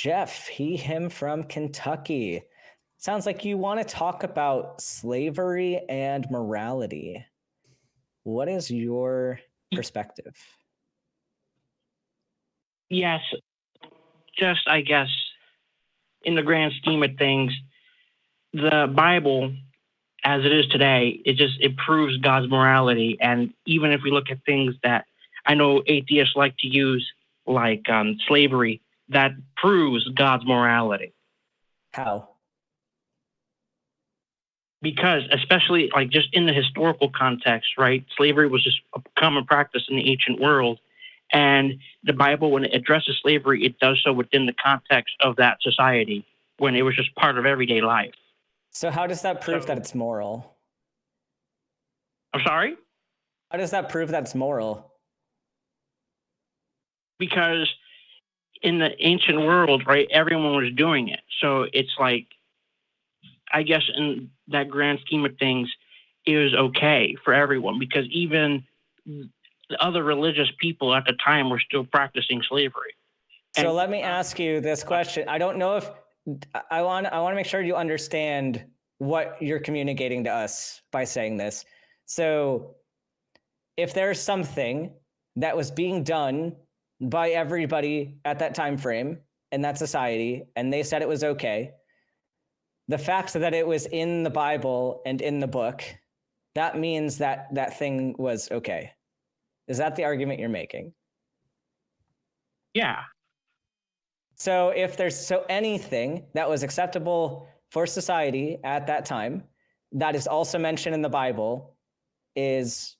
Jeff, he, him from Kentucky. Sounds like you want to talk about slavery and morality. What is your perspective? Yes, just I guess in the grand scheme of things, the Bible, as it is today, it proves God's morality. And even if we look at things that I know atheists like to use, like slavery, that proves God's morality. How? Because especially like just in the historical context, right? Slavery was just a common practice in the ancient world. And the Bible, when it addresses slavery, it does so within the context of that society, when it was just part of everyday life. So how does that prove that it's moral? I'm sorry? How does that prove that it's moral? Because in the ancient world, right, everyone was doing it. So it's like, I guess in that grand scheme of things, it was okay for everyone, because even the other religious people at the time were still practicing slavery. So let me ask you this question. I don't know if I want to make sure you understand what you're communicating to us by saying this. So if there's something that was being done by everybody at that time frame in that society, and they said it was okay, the fact that it was in the Bible and in the book, that means that that thing was okay. Is that the argument you're making? Yeah. So if there's anything that was acceptable for society at that time, that is also mentioned in the Bible, is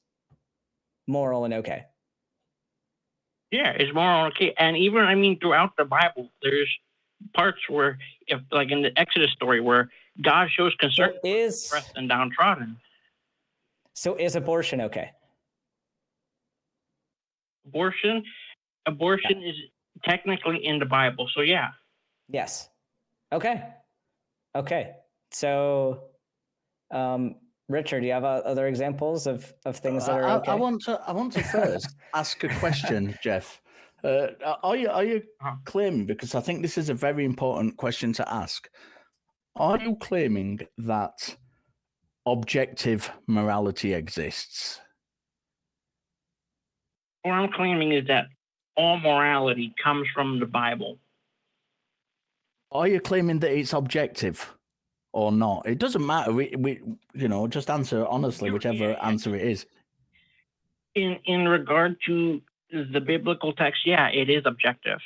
moral and okay. Yeah, it's moral and okay. And even, I mean, throughout the Bible, there's parts where, if like in the Exodus story, where God shows concern for the oppressed and downtrodden. So is abortion okay? Abortion is technically in the Bible, so yeah. Yes. Okay. So, Richard, do you have other examples of things that are okay? I want to first ask a question, Jeff. Are you claiming, because I think this is a very important question to ask, are you claiming that objective morality exists? What I'm claiming is that all morality comes from the Bible. Are you claiming that it's objective or not? It doesn't matter. We just answer honestly, whichever answer it is. In regard to the biblical text, yeah, it is objective.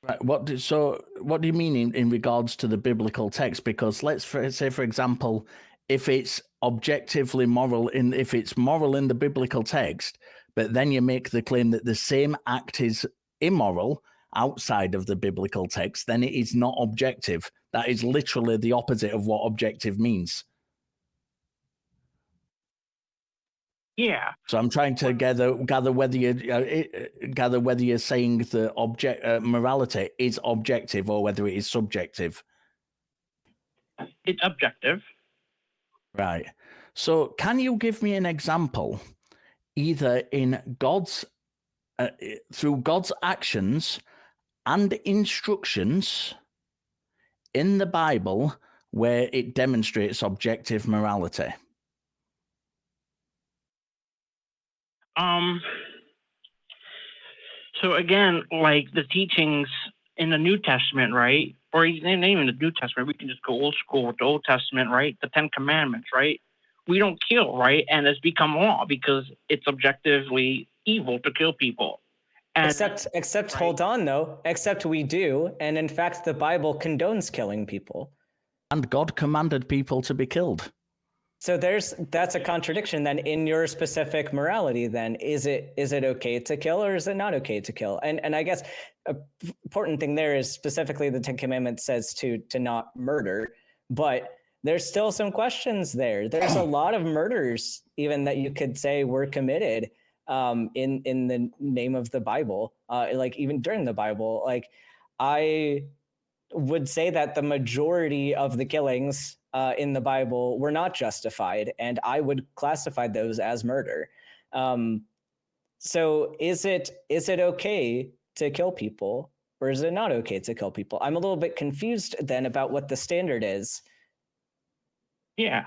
Right. What do you mean in regards to the biblical text? Because let's say, for example, if it's objectively moral if it's moral in the biblical text, but then you make the claim that the same act is immoral outside of the biblical text, then it is not objective. That is literally the opposite of what objective means. Yeah. So I'm trying to gather whether you're saying the morality is objective or whether it is subjective. It's objective. Right. So can you give me an example, either in through God's actions and instructions in the Bible, where it demonstrates objective morality? So again, like the teachings in the New Testament, right? Or even in the New Testament, we can just go old school with the Old Testament, right? The 10 Commandments, right? We don't kill, right? And it's become law because it's objectively evil to kill people. And, except right. Hold on though, except we do. And in fact, the Bible condones killing people. And God commanded people to be killed. So that's a contradiction then in your specific morality. Then is it okay to kill or is it not okay to kill? And I guess an important thing there is specifically the 10 Commandments says to not murder, but there's still some questions there. There's a lot of murders even that you could say were committed in the name of the Bible, like even during the Bible. Like I would say that the majority of the killings in the Bible were not justified, and I would classify those as murder. So is it okay to kill people, or is it not okay to kill people? I'm a little bit confused then about what the standard is. Yeah.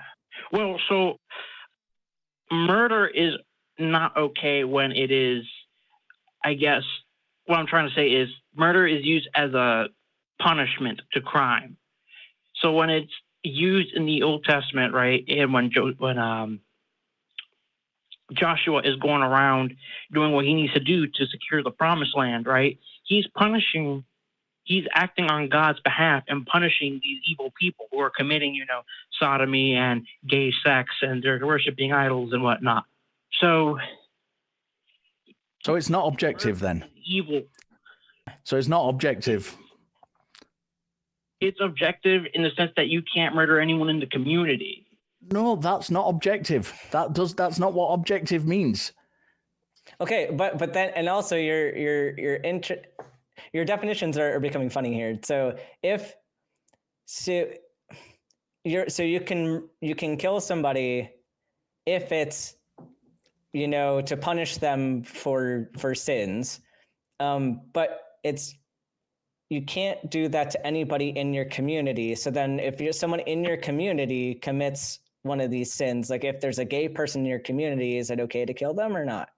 Well, so murder is not okay when it is, I guess, what I'm trying to say is murder is used as a punishment to crime. So when it's used in the Old Testament, right, and when Joshua is going around doing what he needs to do to secure the promised land, right, he's acting on God's behalf and punishing these evil people who are committing, sodomy and gay sex, and they're worshiping idols and whatnot. So it's not objective then. Evil. So it's not objective. It's objective in the sense that you can't murder anyone in the community. No, that's not objective. That's not what objective means. Okay, but then, and also your definitions are becoming funny here. So you can kill somebody if it's to punish them for sins, but you can't do that to anybody in your community. So then if someone in your community commits one of these sins, like if there's a gay person in your community, is it okay to kill them or not?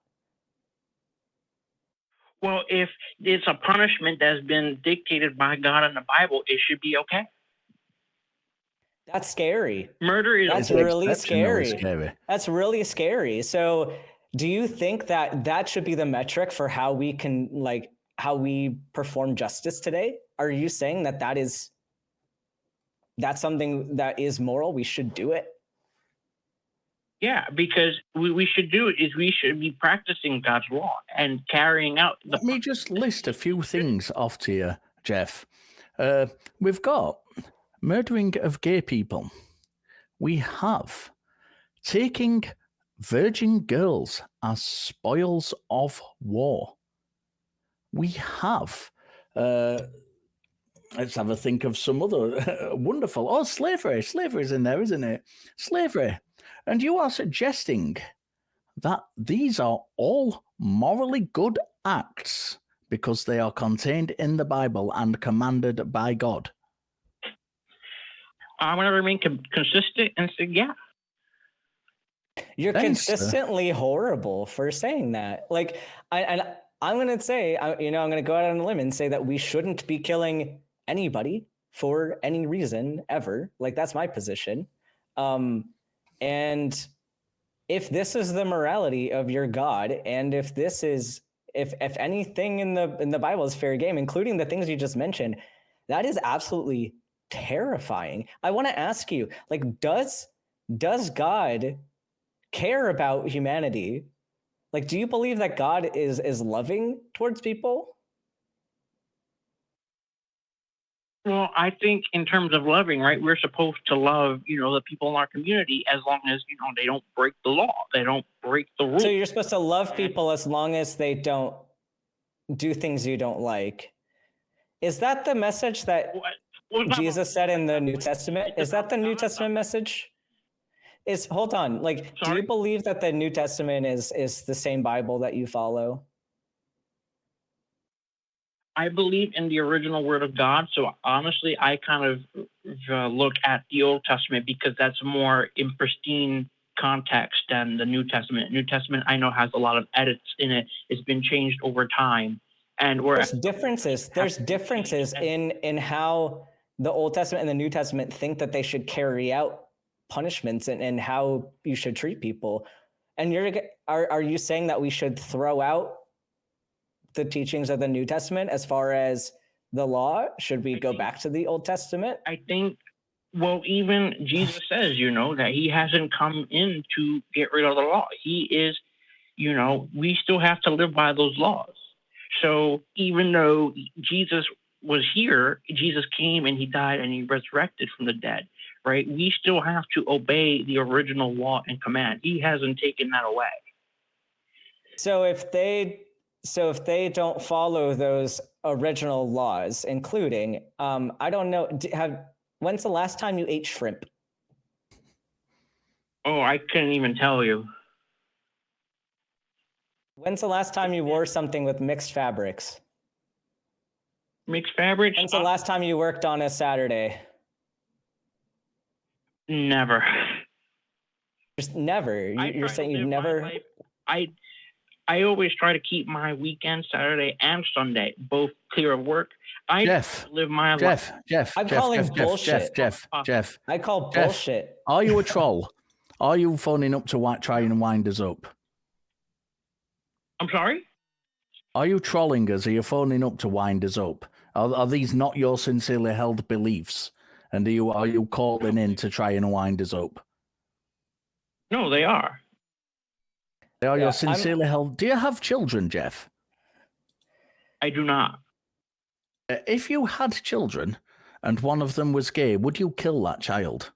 Well, if it's a punishment that's been dictated by God in the Bible, it should be okay. That's scary. Murder is That's really scary. That's really scary. So do you think that should be the metric for how we can, how we perform justice today? Are you saying that's something that is moral? We should do it? Yeah, because we should do it is we should be practicing God's law and carrying out. Let me just list a few things off to you, Jeff. We've got murdering of gay people. We have taking virgin girls as spoils of war. We have, let's have a think of some other wonderful, slavery. Slavery's in there, isn't it? Slavery. And you are suggesting that these are all morally good acts because they are contained in the Bible and commanded by God. I want to remain consistent and say, yeah. You're consistently horrible for saying that. I'm going to say, I'm going to go out on a limb and say that we shouldn't be killing anybody for any reason ever. That's my position. And if this is the morality of your God, and if anything in the Bible is fair game, including the things you just mentioned, that is absolutely terrifying. I want to ask you, does God care about humanity? Do you believe that God is loving towards people? Well, I think in terms of loving, right, we're supposed to love, the people in our community as long as, they don't break the law. They don't break the rules. So you're supposed to love people as long as they don't do things you don't like. Is that the message that Jesus said in the New Testament? Is that the New Testament message? Hold on. Do you believe that the New Testament is the same Bible that you follow? I believe in the original word of God. So honestly, I kind of look at the Old Testament because that's more in pristine context than the New Testament. New Testament, I know, has a lot of edits in it. It's been changed over time. And there's differences in how the Old Testament and the New Testament think that they should carry out punishments and how you should treat people. And are you saying that we should throw out the teachings of the New Testament as far as the law? Should we go back to the Old Testament? I think, well, even Jesus says, that he hasn't come in to get rid of the law. He is, we still have to live by those laws. So even though Jesus was here, Jesus came and he died and he resurrected from the dead, right? We still have to obey the original law and command. He hasn't taken that away. So if they don't follow those original laws, including, I don't know, when's the last time you ate shrimp? Oh, I couldn't even tell you. When's the last time you wore something with mixed fabrics? Mixed fabrics? When's the last time you worked on a Saturday? Never. Just never. You're saying you've never. I always try to keep my weekend, Saturday and Sunday, both clear of work. I live my life. I'm calling bullshit. Jeff. I call bullshit. Are you a troll? Are you phoning up to try and wind us up? I'm sorry? Are you trolling us? Are you phoning up to wind us up? Are these not your sincerely held beliefs? And are you calling in to try and wind us up? No, they are. They are your sincerely held. Do you have children, Jeff? I do not. If you had children and one of them was gay, would you kill that child?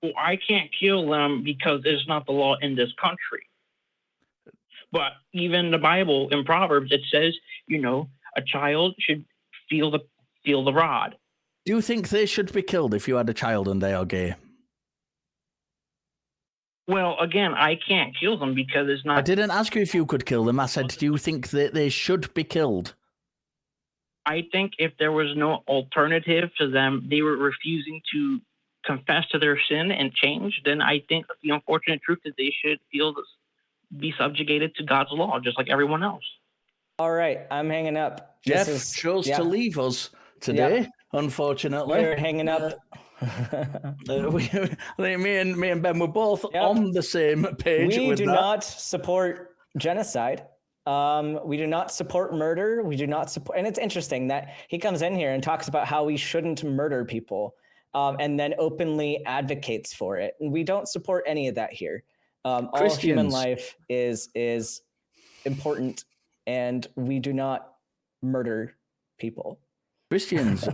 Well, I can't kill them because it's not the law in this country. But even the Bible in Proverbs, it says, a child should feel the rod. Do you think they should be killed if you had a child and they are gay? Well, again, I can't kill them because it's not. I didn't ask you if you could kill them. I said, do you think that they should be killed? I think if there was no alternative to them, they were refusing to confess to their sin and change, then I think the unfortunate truth is they should be subjugated to God's law, just like everyone else. All right, I'm hanging up. Jeff chose to leave us today, unfortunately. We're hanging up. Me and Ben were both on the same page. We do not support genocide. We do not support murder. We do not support, and it's interesting that he comes in here and talks about how we shouldn't murder people, and then openly advocates for it. And we don't support any of that here. All human life is important, and we do not murder people. Christians,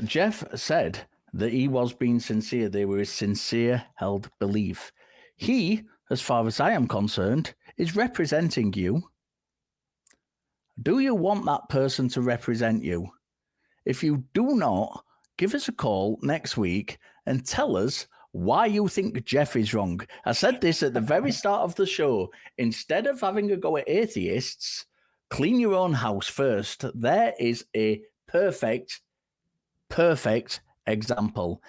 Jeff said that he was being sincere. They were his sincere held belief. He, as far as I am concerned, is representing you. Do you want that person to represent you? If you do not, give us a call next week and tell us why you think Jeff is wrong. I said this at the very start of the show. Instead of having a go at atheists, clean your own house first. There is a perfect example.